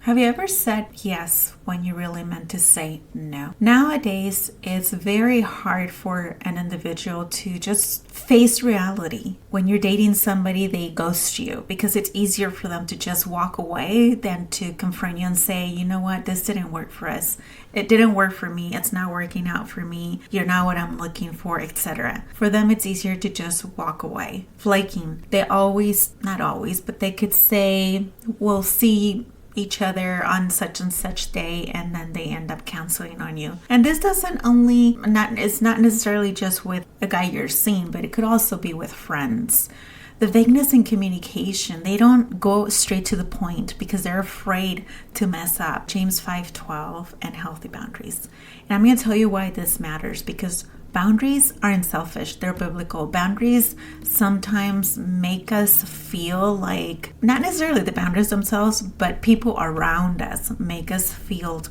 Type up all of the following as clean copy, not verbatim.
Have you ever said yes when you really meant to say no? Nowadays, it's very hard for an individual to just face reality. When you're dating somebody, they ghost you because it's easier for them to just walk away than to confront you and say, you know what, this didn't work for us. It didn't work for me. It's not working out for me. You're not what I'm looking for, etc. For them, it's easier to just walk away. Flaking. They always, not always, but they could say, we'll see each other on such and such day, and then they end up canceling on you. And this it's not necessarily just with a guy you're seeing, but it could also be with friends. The vagueness in communication, they don't go straight to the point because they're afraid to mess up. James 5:12 and healthy boundaries. And I'm going to tell you why this matters, because boundaries aren't selfish, they're biblical. Boundaries sometimes make us feel like, not necessarily the boundaries themselves, but people around us make us feel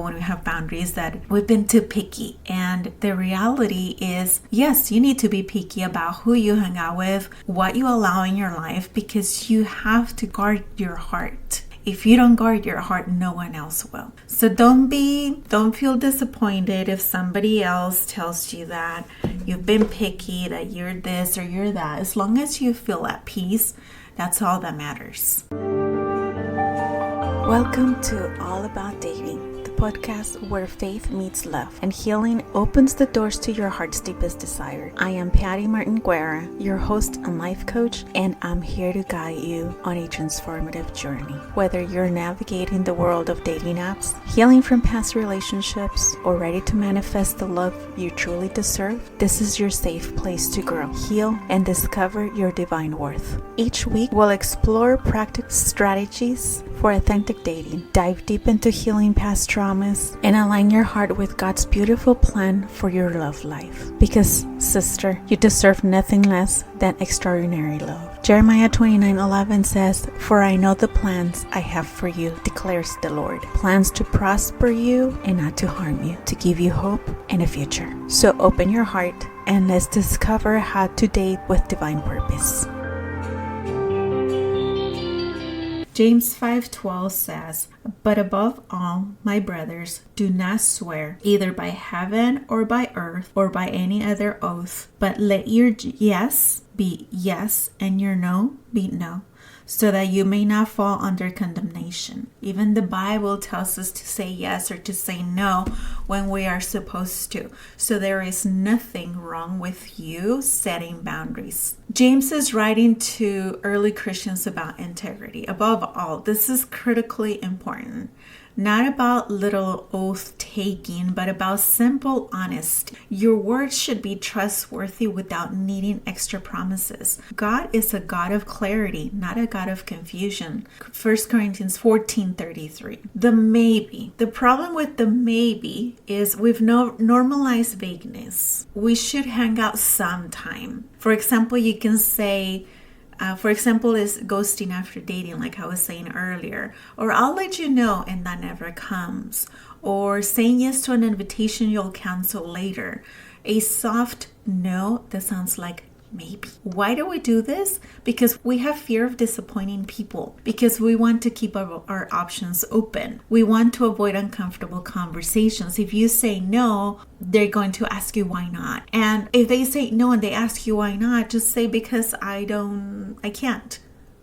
when we have boundaries that we've been too picky. And the reality is, yes, you need to be picky about who you hang out with, what you allow in your life, because you have to guard your heart. If you don't guard your heart, no one else will. So don't feel disappointed if somebody else tells you that you've been picky, that you're this or you're that. As long as you feel at peace, that's all that matters. Welcome to All About Dating, the podcast where faith meets love and healing opens the doors to your heart's deepest desire. I am Patty Martin Guerra, your host and life coach, and I'm here to guide you on a transformative journey. Whether you're navigating the world of dating apps, healing from past relationships, or ready to manifest the love you truly deserve, this is your safe place to grow, heal, and discover your divine worth. Each week, we'll explore practical strategies for authentic dating, dive deep into healing past traumas, and align your heart with God's beautiful plan for your love life. Because, sister, you deserve nothing less than extraordinary love. Jeremiah 29:11 says, "For I know the plans I have for you, declares the Lord. Plans to prosper you and not to harm you, to give you hope and a future." So open your heart and let's discover how to date with divine purpose. James 5:12 says, "But above all, my brothers, do not swear, either by heaven or by earth or by any other oath, but let your yes be yes and your no be no, so that you may not fall under condemnation." Even the Bible tells us to say yes or to say no when we are supposed to. So there is nothing wrong with you setting boundaries. James is writing to early Christians about integrity. Above all, this is critically important. Not about little oath taking, but about simple honesty. Your words should be trustworthy without needing extra promises. God is a God of clarity, not a God of confusion. 1 Corinthians 14:33. The maybe. The problem with the maybe is we've normalized vagueness. We should hang out sometime. For example, you can say, is ghosting after dating, like I was saying earlier. Or I'll let you know, and that never comes. Or saying yes to an invitation you'll cancel later. A soft no that sounds like maybe. Why do we do this? Because we have fear of disappointing people. Because we want to keep our options open. We want to avoid uncomfortable conversations. If you say no, they're going to ask you why not. And if they say no and they ask you why not, just say because I can't.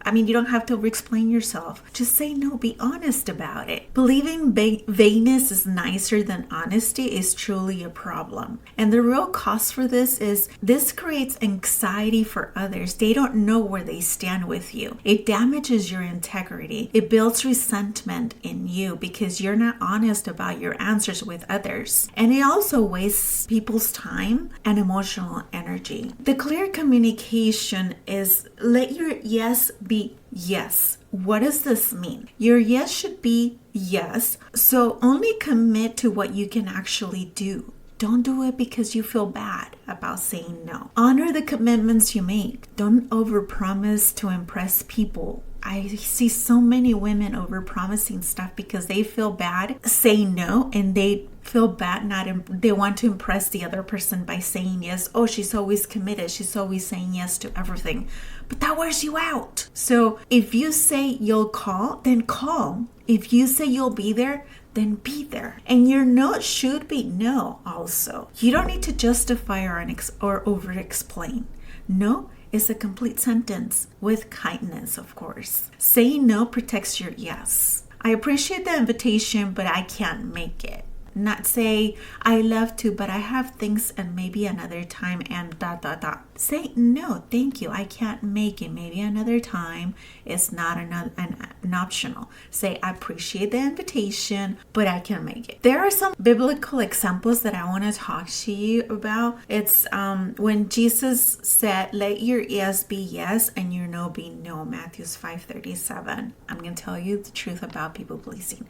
I mean, you don't have to explain yourself. Just say no. Be honest about it. Believing vagueness is nicer than honesty is truly a problem. And the real cost for this is this creates anxiety for others. They don't know where they stand with you. It damages your integrity. It builds resentment in you because you're not honest about your answers with others. And it also wastes people's time and emotional energy. The clear communication is let your yes be yes. What does this mean? Your yes should be yes. So only commit to what you can actually do. Don't do it because you feel bad about saying no. Honor the commitments you make. Don't overpromise to impress people. I see so many women over promising stuff because they feel bad saying no, and they feel bad they want to impress the other person by saying yes. Oh, she's always committed. She's always saying yes to everything. But that wears you out. So if you say you'll call, then call. If you say you'll be there, then be there. And your no should be no also. You don't need to justify or over-explain. No is a complete sentence with kindness, of course. Saying no protects your yes. I appreciate the invitation, but I can't make it. Not say, I love to, but I have things and maybe another time and ... Say, no, thank you. I can't make it. Maybe another time. It's not an optional. Say, I appreciate the invitation, but I can't make it. There are some biblical examples that I want to talk to you about. It's when Jesus said, let your yes be yes and your no be no. Matthew 5:37. I'm going to tell you the truth about people pleasing.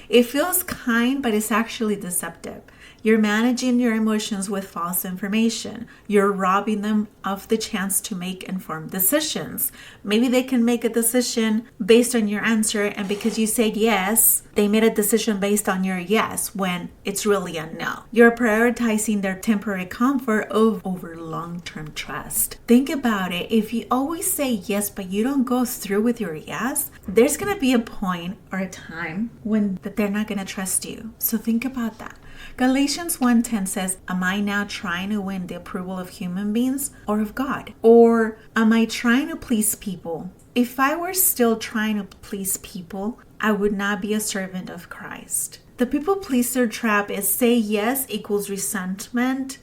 It feels kind, but it's actually deceptive. You're managing your emotions with false information. You're robbing them of the chance to make informed decisions. Maybe they can make a decision based on your answer, and because you said yes, they made a decision based on your yes when it's really a no. You're prioritizing their temporary comfort over long-term trust. Think about it. If you always say yes, but you don't go through with your yes, there's going to be a point or a time when they're not going to trust you. So think about that. Galatians 1:10 says, am I now trying to win the approval of human beings or of God? Or am I trying to please people? If I were still trying to please people, I would not be a servant of Christ. The people pleaser trap is say yes equals resentment,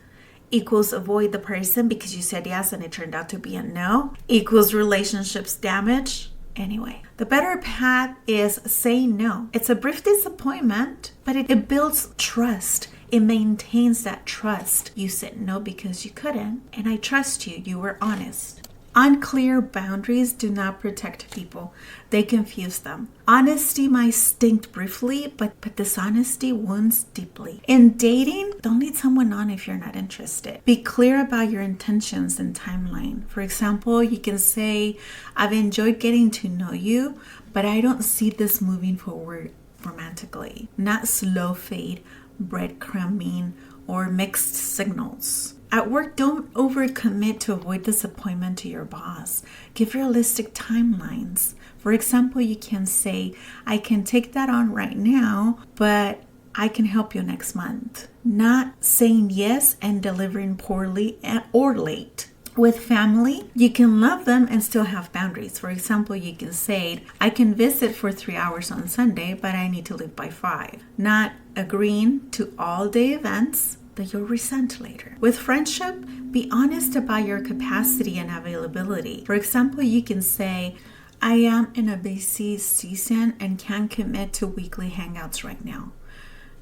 equals avoid the person because you said yes and it turned out to be a no, equals relationships damage. Anyway, the better path is say no. It's a brief disappointment, but it builds trust. It maintains that trust. You said no because you couldn't, and I trust you. You were honest. Unclear boundaries do not protect people. They confuse them. Honesty might stink briefly, but dishonesty wounds deeply. In dating, don't lead someone on if you're not interested. Be clear about your intentions and timeline. For example, you can say, I've enjoyed getting to know you, but I don't see this moving forward romantically. Not slow fade, breadcrumbing, or mixed signals. At work, don't overcommit to avoid disappointment to your boss. Give realistic timelines. For example, you can say, I can take that on right now, but I can help you next month. Not saying yes and delivering poorly or late. With family, you can love them and still have boundaries. For example, you can say, I can visit for 3 hours on Sunday, but I need to leave by 5. Not agreeing to all-day events that you'll resent later. With friendship, be honest about your capacity and availability. For example, you can say, I am in a busy season and can't commit to weekly hangouts right now.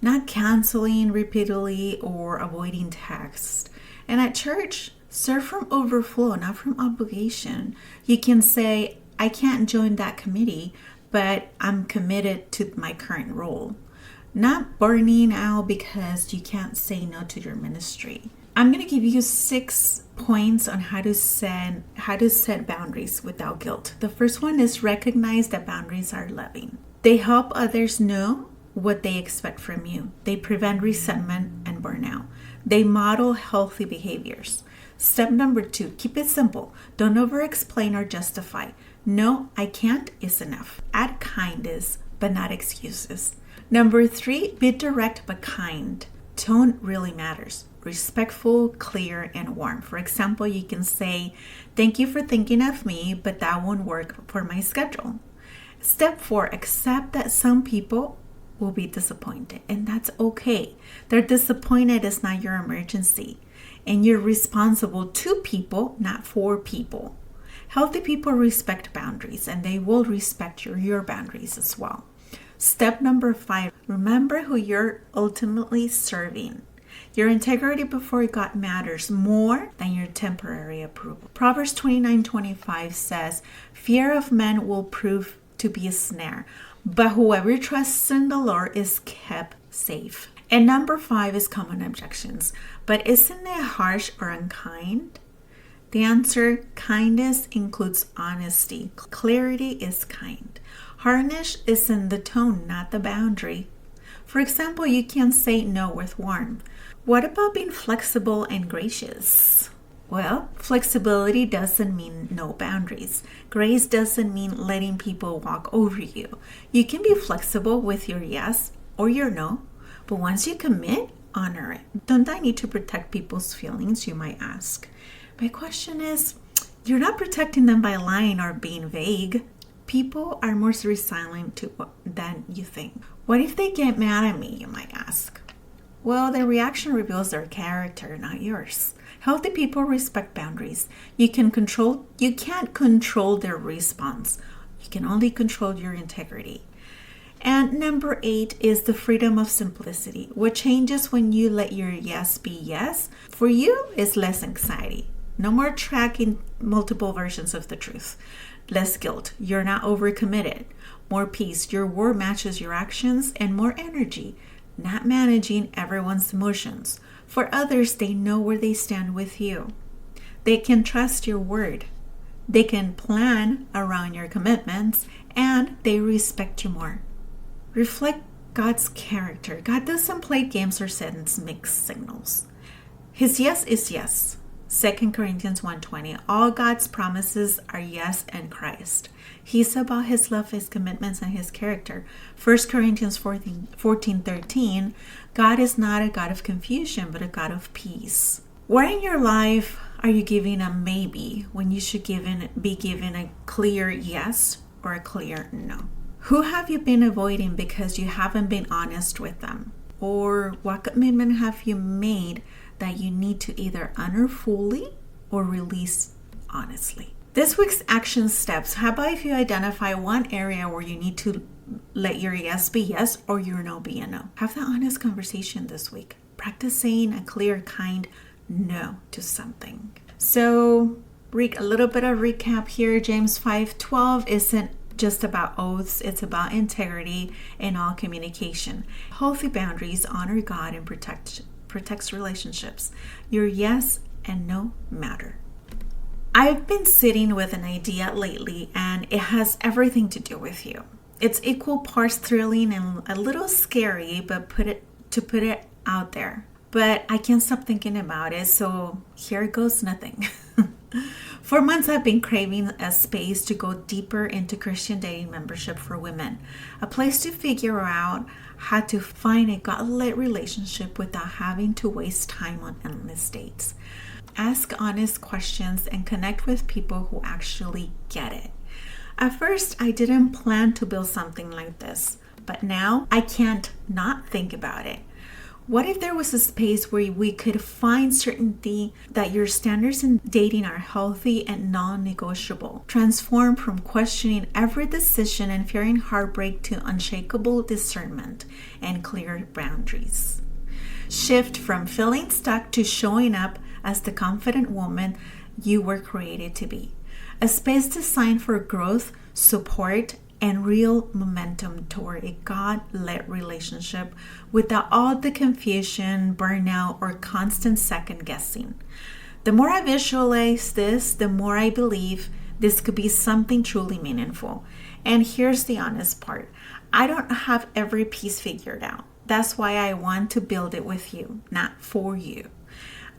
Not canceling repeatedly or avoiding text. And at church, serve from overflow, not from obligation. You can say, I can't join that committee, but I'm committed to my current role. Not burning out because you can't say no to your ministry. I'm going to give you 6 points on how to set boundaries without guilt. The first one is recognize that boundaries are loving. They help others know what they expect from you. They prevent resentment and burnout. They model healthy behaviors. Step number 2, keep it simple. Don't over-explain or justify. No, I can't is enough. Add kindness, but not excuses. Number 3, be direct but kind. Tone really matters. Respectful, clear, and warm. For example, you can say, thank you for thinking of me, but that won't work for my schedule. Step 4, accept that some people will be disappointed, and that's okay. They're disappointed is not your emergency, and you're responsible to people, not for people. Healthy people respect boundaries, and they will respect your boundaries as well. Step number 5, remember who you're ultimately serving. Your integrity before God matters more than your temporary approval. Proverbs 29:25 says, fear of men will prove to be a snare, but whoever trusts in the Lord is kept safe. And number 5 is common objections. But isn't it harsh or unkind? The answer, kindness includes honesty. Clarity is kind. Hardness is in the tone, not the boundary. For example, you can say no with warmth. What about being flexible and gracious? Well, flexibility doesn't mean no boundaries. Grace doesn't mean letting people walk over you. You can be flexible with your yes or your no, but once you commit, honor it. Don't I need to protect people's feelings, you might ask? My question is, you're not protecting them by lying or being vague. People are more resilient than you think. What if they get mad at me, you might ask? Well, their reaction reveals their character, not yours. Healthy people respect boundaries. You can't control their response. You can only control your integrity. And number 8 is the freedom of simplicity. What changes when you let your yes be yes? For you, is less anxiety. No more tracking multiple versions of the truth. Less guilt. You're not overcommitted. More peace. Your word matches your actions, and more energy. Not managing everyone's emotions. For others, they know where they stand with you. They can trust your word. They can plan around your commitments, and they respect you more. Reflect God's character. God doesn't play games or send mixed signals. His yes is yes. 2 Corinthians 1:20. All God's promises are yes in Christ. He's about his love, his commitments, and his character. 1 Corinthians 14:13. God is not a God of confusion, but a God of peace. Where in your life are you giving a maybe when you should be given a clear yes or a clear no? Who have you been avoiding because you haven't been honest with them? Or what commitment have you made that you need to either honor fully or release honestly? This week's action steps. How about if you identify one area where you need to let your yes be yes or your no be a no? Have that honest conversation this week. Practice saying a clear, kind no to something. So, a little bit of recap here. James 5:12 isn't just about oaths. It's about integrity in all communication. Healthy boundaries honor God and protects relationships. Your yes and no matter. I've been sitting with an idea lately, and it has everything to do with you. It's equal parts thrilling and a little scary, but put it out there. But I can't stop thinking about it, so here goes nothing. For months, I've been craving a space to go deeper into Christian dating membership for women. A place to figure out how to find a God-led relationship without having to waste time on endless dates. Ask honest questions and connect with people who actually get it. At first, I didn't plan to build something like this, but now I can't not think about it. What if there was a space where we could find certainty that your standards in dating are healthy and non-negotiable? Transform from questioning every decision and fearing heartbreak to unshakable discernment and clear boundaries. Shift from feeling stuck to showing up as the confident woman you were created to be. A space designed for growth, support, and real momentum toward a God-led relationship without all the confusion, burnout, or constant second-guessing. The more I visualize this, the more I believe this could be something truly meaningful. And here's the honest part. I don't have every piece figured out. That's why I want to build it with you, not for you.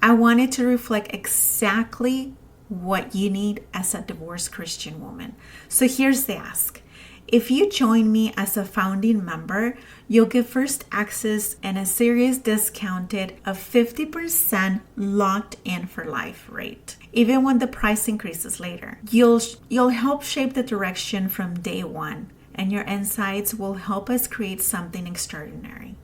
I want it to reflect exactly what you need as a divorced Christian woman. So here's the ask. If you join me as a founding member, you'll get first access and a serious discounted of 50% locked in for life rate, even when the price increases later. You'll help shape the direction from day one, and your insights will help us create something extraordinary.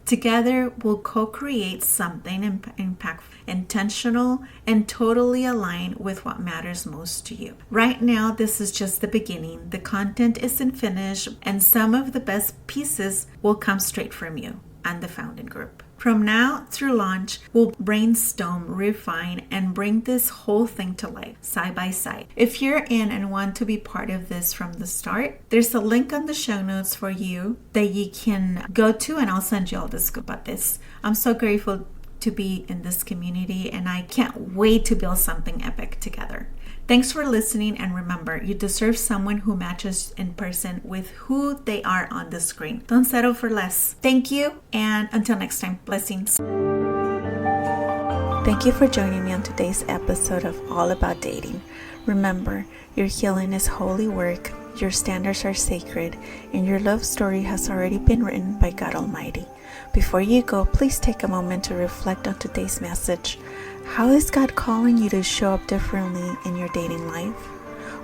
Together, we'll co-create something impactful, intentional, and totally aligned with what matters most to you. Right now, this is just the beginning. The content isn't finished, and some of the best pieces will come straight from you and the founding group. From now through launch, we'll brainstorm, refine, and bring this whole thing to life, side by side. If you're in and want to be part of this from the start, there's a link on the show notes for you that you can go to, and I'll send you all the scoop about this. I'm so grateful to be in this community, and I can't wait to build something epic together. Thanks for listening, and remember, you deserve someone who matches in person with who they are on the screen. Don't settle for less. Thank you, and until next time, blessings. Thank you for joining me on today's episode of All About Dating. Remember, your healing is holy work, your standards are sacred, and your love story has already been written by God Almighty. Before you go, please take a moment to reflect on today's message. How is God calling you to show up differently in your dating life?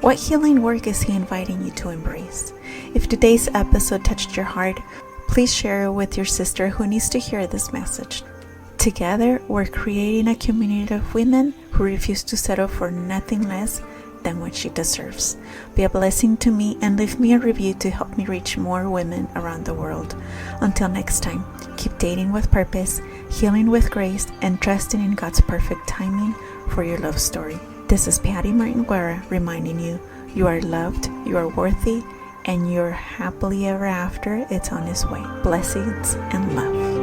What healing work is He inviting you to embrace? If today's episode touched your heart, please share it with your sister who needs to hear this message. Together, we're creating a community of women who refuse to settle for nothing less than what she deserves. Be a blessing to me and leave me a review to help me reach more women around the world. Until next time, keep dating with purpose, healing with grace, and trusting in God's perfect timing for your love story. This is Patty Martin Guerra reminding you, you are loved, you are worthy, and your happily ever after, it's on its way. Blessings and love.